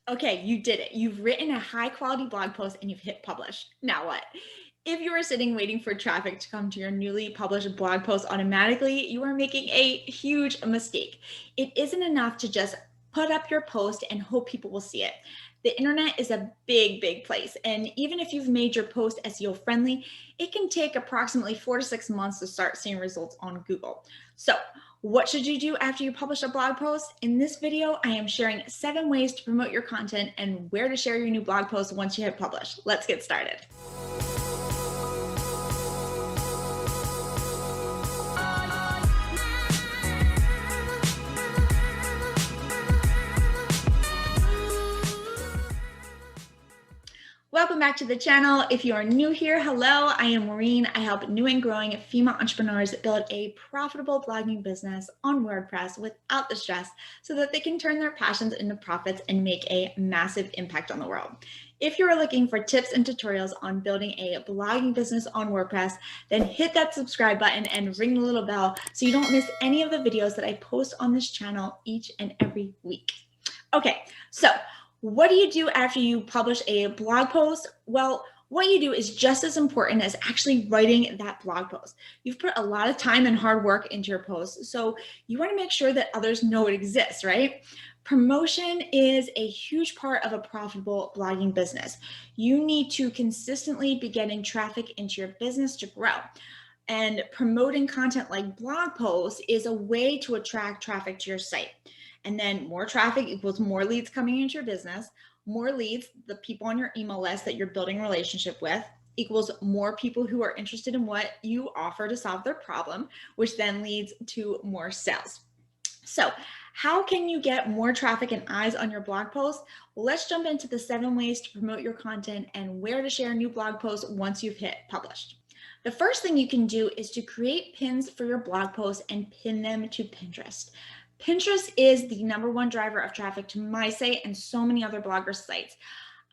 Okay, you did it. You've written a high quality blog post and you've hit publish. Now what? If you are sitting waiting for traffic to come to your newly published blog post automatically, you are making a huge mistake. It isn't enough to just put up your post and hope people will see it. The internet is a big place. And even if you've made your post SEO friendly, it can take approximately 4 to 6 months to start seeing results on Google. So, what should you do after you publish a blog post? In this video, I am sharing 7 ways to promote your content and where to share your new blog post once you hit publish. Let's get started. Welcome back to the channel. If you are new here, hello, I am Maureen. I help new and growing female entrepreneurs build a profitable blogging business on WordPress without the stress so that they can turn their passions into profits and make a massive impact on the world. If you are looking for tips and tutorials on building a blogging business on WordPress, then hit that subscribe button and ring the little bell so you don't miss any of the videos that I post on this channel each and every week. Okay, so what do you do after you publish a blog post? Well, what you do is just as important as actually writing that blog post. You've put a lot of time and hard work into your post, so you want to make sure that others know it exists, right? Promotion is a huge part of a profitable blogging business. You need to consistently be getting traffic into your business to grow. And promoting content like blog posts is a way to attract traffic to your site. And then more traffic equals more leads coming into your business. More leads, the people on your email list that you're building a relationship with, equals more people who are interested in what you offer to solve their problem, which then leads to more sales. So how can you get more traffic and eyes on your blog post? Well, let's jump into the 7 ways to promote your content and where to share new blog posts once you've hit published. The first thing you can do is to create pins for your blog posts and pin them to Pinterest. Pinterest is the #1 driver of traffic to my site and so many other blogger sites.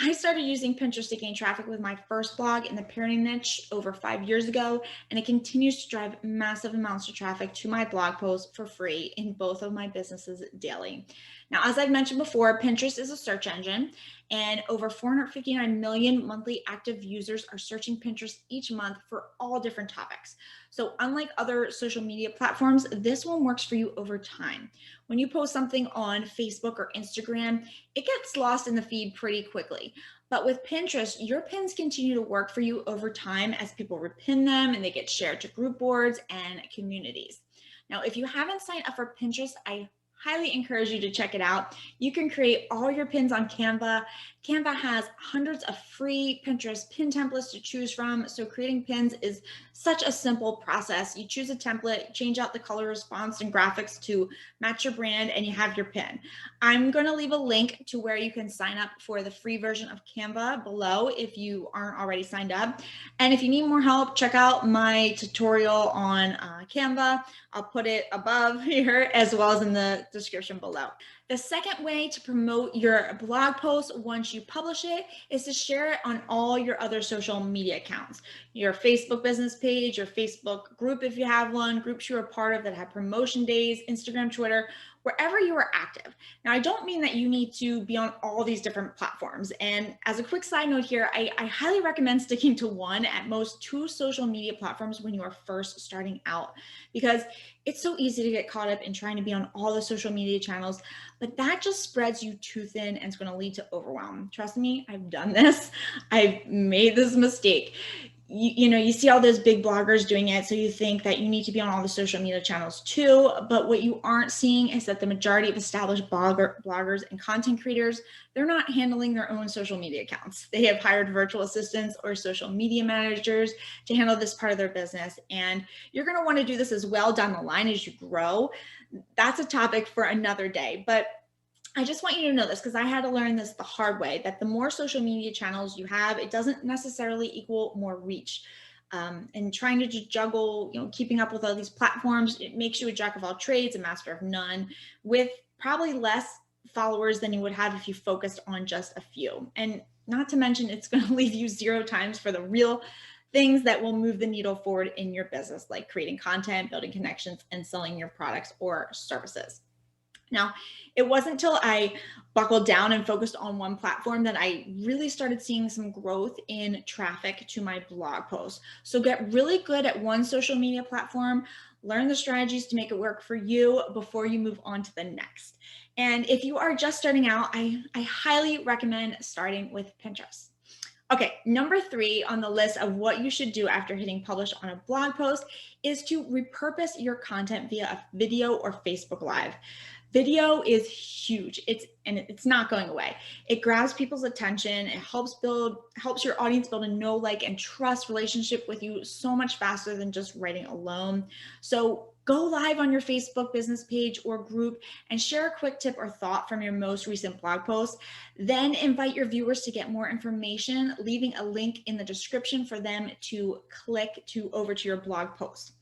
I started using Pinterest to gain traffic with my first blog in the parenting niche over 5 years ago, and it continues to drive massive amounts of traffic to my blog posts for free in both of my businesses daily. Now, as I've mentioned before, Pinterest is a search engine, and over 459 million monthly active users are searching Pinterest each month for all different topics. So unlike other social media platforms, this one works for you over time. When you post something on Facebook or Instagram, it gets lost in the feed pretty quickly. But with Pinterest, your pins continue to work for you over time as people repin them and they get shared to group boards and communities. Now, if you haven't signed up for Pinterest, I highly encourage you to check it out. You can create all your pins on Canva. Canva has hundreds of free Pinterest pin templates to choose from. So creating pins is such a simple process. You choose a template, change out the color response and graphics to match your brand, and you have your pin. I'm going to leave a link to where you can sign up for the free version of Canva below if you aren't already signed up. And if you need more help, check out my tutorial on Canva. I'll put it above here as well as in the description below. The second way to promote your blog post once you publish it is to share it on all your other social media accounts. Your Facebook business page, your Facebook group if you have one, groups you're a part of that have promotion days, Instagram, Twitter, wherever you are active. Now, I don't mean that you need to be on all these different platforms. And as a quick side note here, I highly recommend sticking to one, at most 2 social media platforms when you are first starting out, because it's so easy to get caught up in trying to be on all the social media channels, but that just spreads you too thin and it's going to lead to overwhelm. Trust me, I've done this. I've made this mistake. You see all those big bloggers doing it, so you think that you need to be on all the social media channels too, but what you aren't seeing is that the majority of established bloggers and content creators, they're not handling their own social media accounts. They have hired virtual assistants or social media managers to handle this part of their business, and you're going to want to do this as well down the line as you grow. That's a topic for another day, but I just want you to know this because I had to learn this the hard way, that the more social media channels you have, it doesn't necessarily equal more reach. And trying to just juggle, keeping up with all these platforms, it makes you a jack of all trades, a master of none, with probably less followers than you would have if you focused on just a few. And not to mention, it's going to leave you 0 times for the real things that will move the needle forward in your business, like creating content, building connections, and selling your products or services. Now, it wasn't until I buckled down and focused on one platform that I really started seeing some growth in traffic to my blog posts. So get really good at one social media platform, learn the strategies to make it work for you before you move on to the next. And if you are just starting out, I highly recommend starting with Pinterest. Okay, number 3 on the list of what you should do after hitting publish on a blog post is to repurpose your content via a video or Facebook Live. Video is huge. It's not going away. It grabs people's attention. It helps your audience build a know, like, and trust relationship with you so much faster than just writing alone. So go live on your Facebook business page or group and share a quick tip or thought from your most recent blog post. Then invite your viewers to get more information, leaving a link in the description for them to click over to your blog post.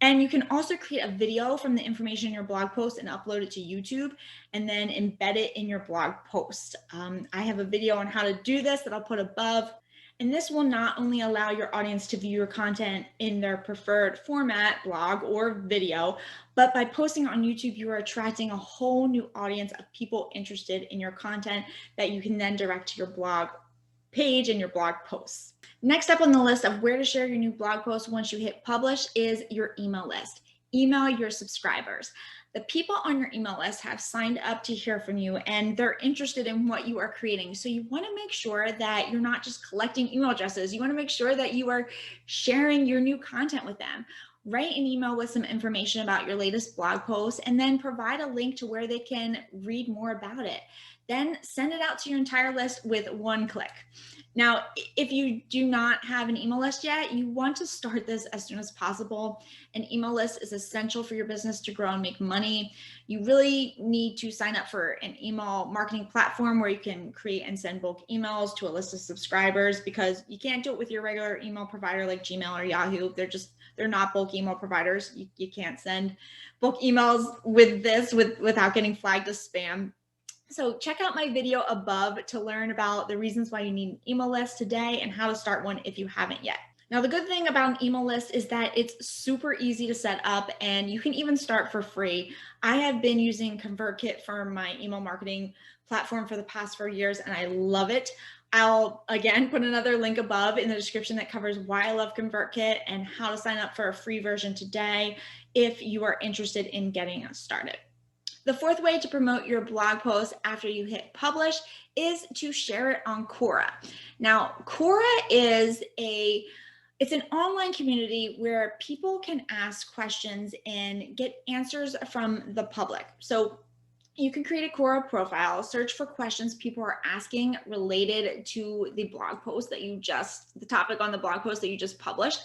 And you can also create a video from the information in your blog post and upload it to YouTube and then embed it in your blog post. I have a video on how to do this that I'll put above. And this will not only allow your audience to view your content in their preferred format, blog or video, but by posting on YouTube, you are attracting a whole new audience of people interested in your content that you can then direct to your blog page and your blog posts. Next up on the list of where to share your new blog post once you hit publish is your email list. Email your subscribers. The people on your email list have signed up to hear from you and they're interested in what you are creating. So you want to make sure that you're not just collecting email addresses. You want to make sure that you are sharing your new content with them. Write an email with some information about your latest blog post and then provide a link to where they can read more about it. Then send it out to your entire list with one click. Now, if you do not have an email list yet, you want to start this as soon as possible. An email list is essential for your business to grow and make money. You really need to sign up for an email marketing platform where you can create and send bulk emails to a list of subscribers, because you can't do it with your regular email provider like Gmail or Yahoo. They're not bulk email providers. You can't send bulk emails with this without getting flagged as spam. So check out my video above to learn about the reasons why you need an email list today and how to start one if you haven't yet. Now, the good thing about an email list is that it's super easy to set up and you can even start for free. I have been using ConvertKit for my email marketing platform for the past 4 years and I love it. I'll again put another link above in the description that covers why I love ConvertKit and how to sign up for a free version today if you are interested in getting us started. The 4th way to promote your blog post after you hit publish is to share it on Quora. Now, Quora is it's an online community where people can ask questions and get answers from the public. So you can create a Quora profile, search for questions people are asking related to the blog post the topic on the blog post that you just published,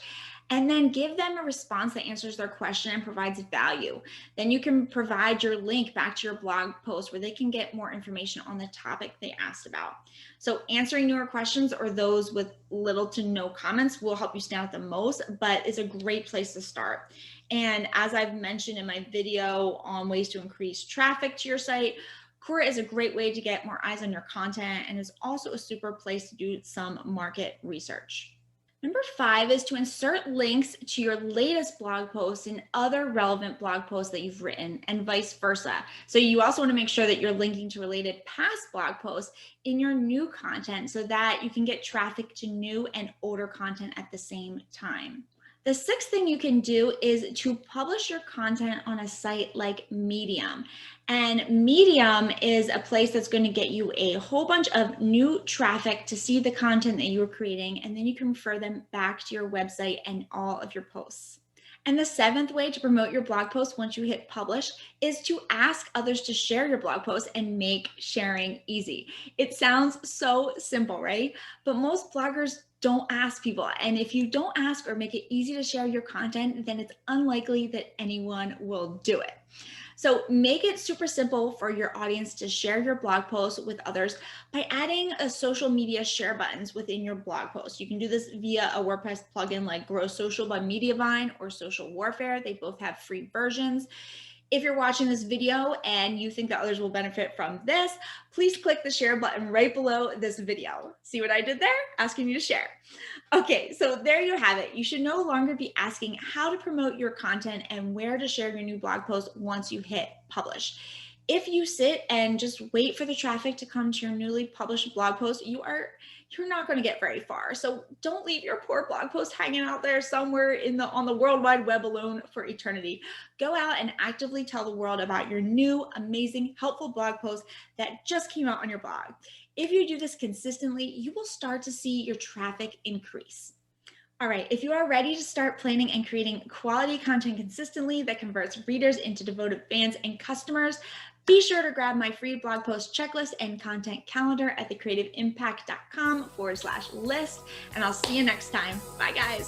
and then give them a response that answers their question and provides value. Then you can provide your link back to your blog post where they can get more information on the topic they asked about. So answering newer questions or those with little to no comments will help you stand out the most, but it's a great place to start. And as I've mentioned in my video on ways to increase traffic to your site, Quora is a great way to get more eyes on your content and is also a super place to do some market research. Number 5 is to insert links to your latest blog posts and other relevant blog posts that you've written and vice versa. So you also want to make sure that you're linking to related past blog posts in your new content so that you can get traffic to new and older content at the same time. The 6th thing you can do is to publish your content on a site like Medium. And Medium is a place that's going to get you a whole bunch of new traffic to see the content that you are creating, and then you can refer them back to your website and all of your posts. And the 7th way to promote your blog post once you hit publish is to ask others to share your blog post and make sharing easy. It sounds so simple, right? But most bloggers don't ask people. And if you don't ask or make it easy to share your content, then it's unlikely that anyone will do it. So make it super simple for your audience to share your blog posts with others by adding a social media share buttons within your blog post. You can do this via a WordPress plugin like Grow Social by Mediavine or Social Warfare. They both have free versions. If you're watching this video and you think that others will benefit from this, please click the share button right below this video. See what I did there? Asking you to share. Okay, so there you have it. You should no longer be asking how to promote your content and where to share your new blog post once you hit publish. If you sit and just wait for the traffic to come to your newly published blog post, you're not going to get very far. So don't leave your poor blog post hanging out there somewhere on the World Wide Web alone for eternity. Go out and actively tell the world about your new, amazing, helpful blog post that just came out on your blog. If you do this consistently, you will start to see your traffic increase. All right, if you are ready to start planning and creating quality content consistently that converts readers into devoted fans and customers, be sure to grab my free blog post checklist and content calendar at thecreativeimpact.com/list. And I'll see you next time. Bye, guys.